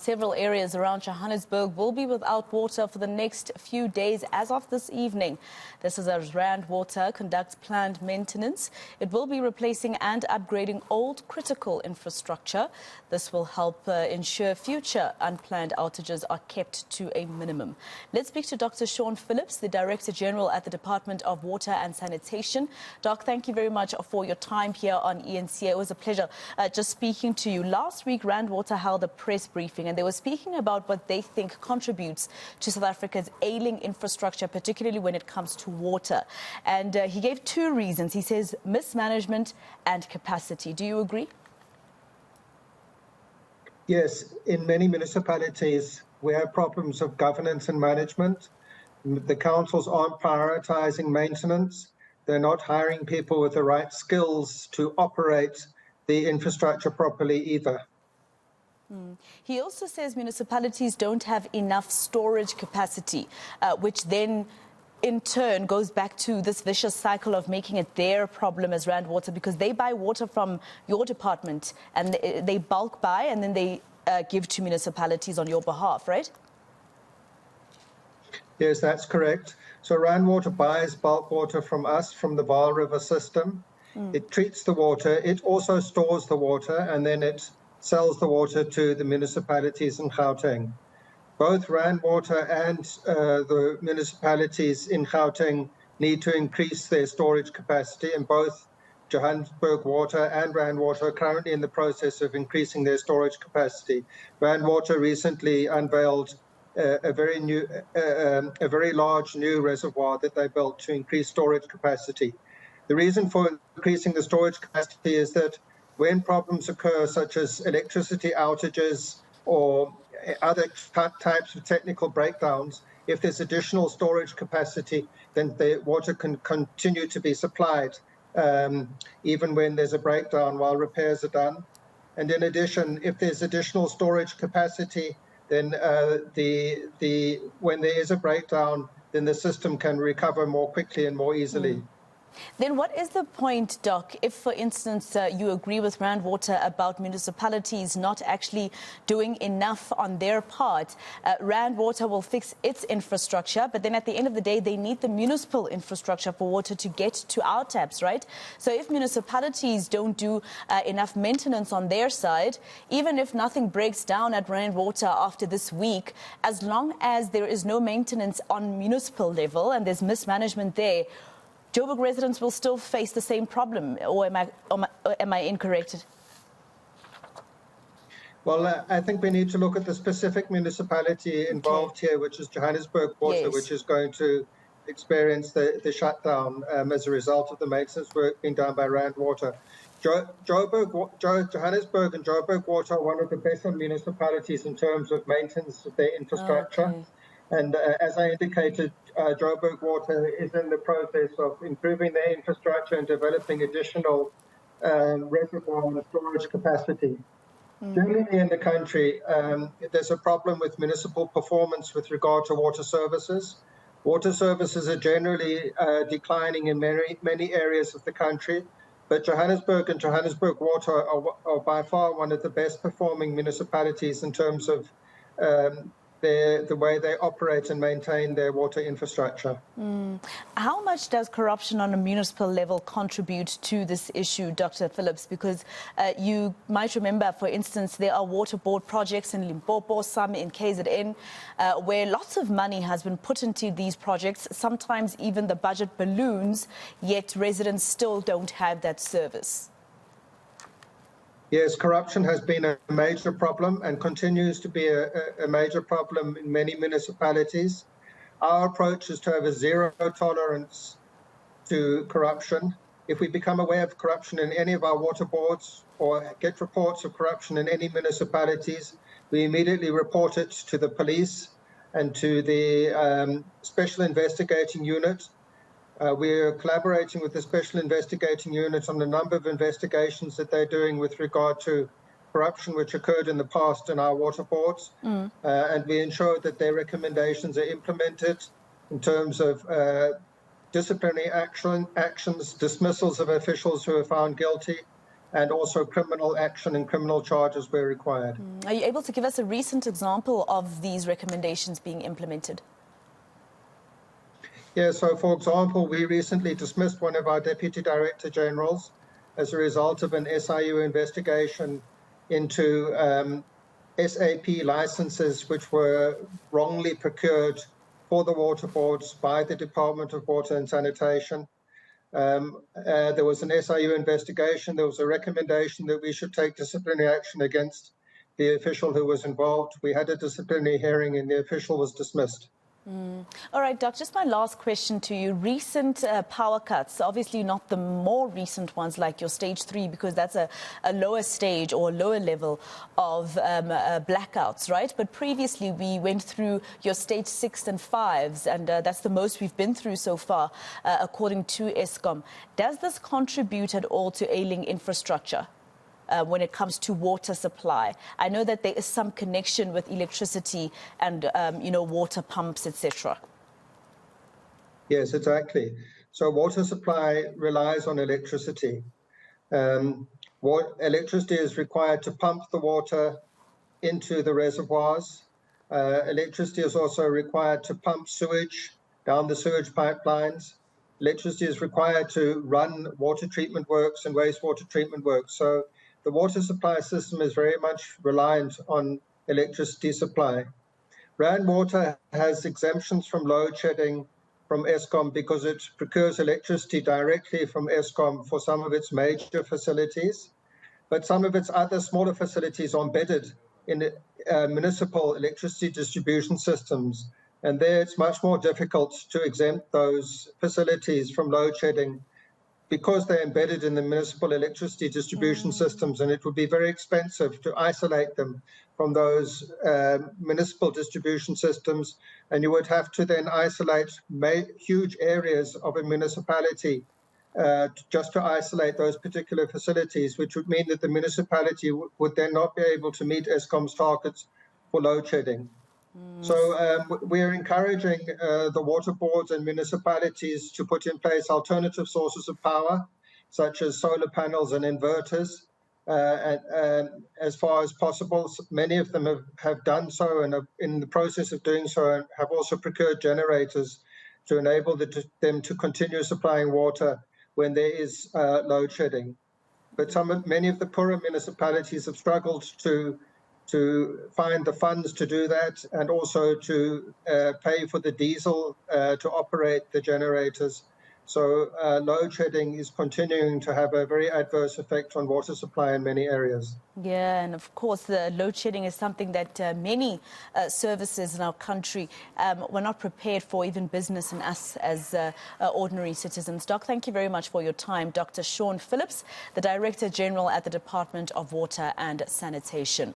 Several areas around Johannesburg will be without water for the next few days as of this evening. This is as Rand Water conducts planned maintenance. It will be replacing and upgrading old critical infrastructure. This will help ensure future unplanned outages are kept to a minimum. Let's speak to Dr. Sean Phillips, the Director General at the Department of Water and Sanitation. Doc, thank you very much for your time here on eNCA. It was a pleasure just speaking to you. Last week, Rand Water held a press briefing, and they were speaking about what they think contributes to South Africa's ailing infrastructure, particularly when it comes to water. And he gave two reasons. He says mismanagement and capacity. Do you agree? Yes, in many municipalities, we have problems of governance and management. The councils aren't prioritizing maintenance. They're not hiring people with the right skills to operate the infrastructure properly either. He also says municipalities don't have enough storage capacity, which then in turn goes back to this vicious cycle of making it their problem as Rand Water, because they buy water from your department and they bulk buy and then they give to municipalities on your behalf, right? Yes, that's correct. So Rand Water buys bulk water from us, from the Vaal River system. It treats the water. It also stores the water, and then it sells the water to the municipalities in Gauteng. Both Rand Water and the municipalities in Gauteng need to increase their storage capacity, and both Johannesburg Water and Rand Water are currently in the process of increasing their storage capacity. Rand Water recently unveiled a very large new reservoir that they built to increase storage capacity. The reason for increasing the storage capacity is that when problems occur, such as electricity outages or other types of technical breakdowns, if there's additional storage capacity, then the water can continue to be supplied, even when there's a breakdown while repairs are done. And in addition, if there's additional storage capacity, then when there is a breakdown, then the system can recover more quickly and more easily. Then what is the point, Doc, if, for instance, you agree with Rand Water about municipalities not actually doing enough on their part? Rand Water will fix its infrastructure, but then at the end of the day, they need the municipal infrastructure for water to get to our taps, right? So if municipalities don't do enough maintenance on their side, even if nothing breaks down at Rand Water after this week, as long as there is no maintenance on municipal level and there's mismanagement there, Joburg residents will still face the same problem, or am I incorrect? Well, I think we need to look at the specific municipality involved here, which is Johannesburg Water, which is going to experience the shutdown as a result of the maintenance work being done by Rand Water. Johannesburg and Joburg Water are one of the better municipalities in terms of maintenance of their infrastructure. And as I indicated, Joburg Water is in the process of improving their infrastructure and developing additional reservoir and storage capacity. Generally in the country, there's a problem with municipal performance with regard to water services. Water services are generally declining in many areas of the country, but Johannesburg and Johannesburg Water are by far one of the best performing municipalities in terms of the way they operate and maintain their water infrastructure. How much does corruption on a municipal level contribute to this issue, Dr. Phillips? Because you might remember, for instance, there are water board projects in Limpopo, some in KZN, where lots of money has been put into these projects, sometimes even the budget balloons, yet residents still don't have that service. Yes, corruption has been a major problem and continues to be a major problem in many municipalities. Our approach is to have a zero tolerance to corruption. If we become aware of corruption in any of our water boards or get reports of corruption in any municipalities, we immediately report it to the police and to the Special Investigating Unit. We're collaborating with the Special Investigating Unit on a number of investigations that they're doing with regard to corruption which occurred in the past in our water boards. And we ensure that their recommendations are implemented in terms of disciplinary actions, dismissals of officials who are found guilty, and also criminal action and criminal charges were required. Are you able to give us a recent example of these recommendations being implemented? Yeah, so for example, we recently dismissed one of our Deputy Director Generals as a result of an SIU investigation into SAP licenses which were wrongly procured for the water boards by the Department of Water and Sanitation. There was an SIU investigation. There was a recommendation that we should take disciplinary action against the official who was involved. We had a disciplinary hearing and the official was dismissed. All right, Doc, just my last question to you. Recent power cuts, obviously not the more recent ones like your stage 3, because that's a lower stage or a lower level of blackouts, right? But previously we went through your stage 6 and 5s, and that's the most we've been through so far, according to Eskom. Does this contribute at all to ailing infrastructure? When it comes to water supply? I know that there is some connection with electricity and, water pumps, etc. Yes, exactly. So water supply relies on electricity. Electricity is required to pump the water into the reservoirs. Electricity is also required to pump sewage down the sewage pipelines. Electricity is required to run water treatment works and wastewater treatment works. So the water supply system is very much reliant on electricity supply. Rand Water has exemptions from load shedding from Eskom because it procures electricity directly from Eskom for some of its major facilities, but some of its other smaller facilities are embedded in municipal electricity distribution systems. And there it's much more difficult to exempt those facilities from load shedding because they're embedded in the municipal electricity distribution systems, and it would be very expensive to isolate them from those municipal distribution systems, and you would have to then isolate huge areas of a municipality just to isolate those particular facilities, which would mean that the municipality would then not be able to meet Eskom's targets for load shedding. So we're encouraging the water boards and municipalities to put in place alternative sources of power, such as solar panels and inverters, as far as possible. Many of them have done so and are in the process of doing so, and have also procured generators to enable them to continue supplying water when there is load shedding. But many of the poorer municipalities have struggled to find the funds to do that, and also to pay for the diesel to operate the generators. So load shedding is continuing to have a very adverse effect on water supply in many areas. Yeah, and of course, the load shedding is something that many services in our country were not prepared for, even business and us as ordinary citizens. Doc, thank you very much for your time. Dr. Sean Phillips, the Director General at the Department of Water and Sanitation.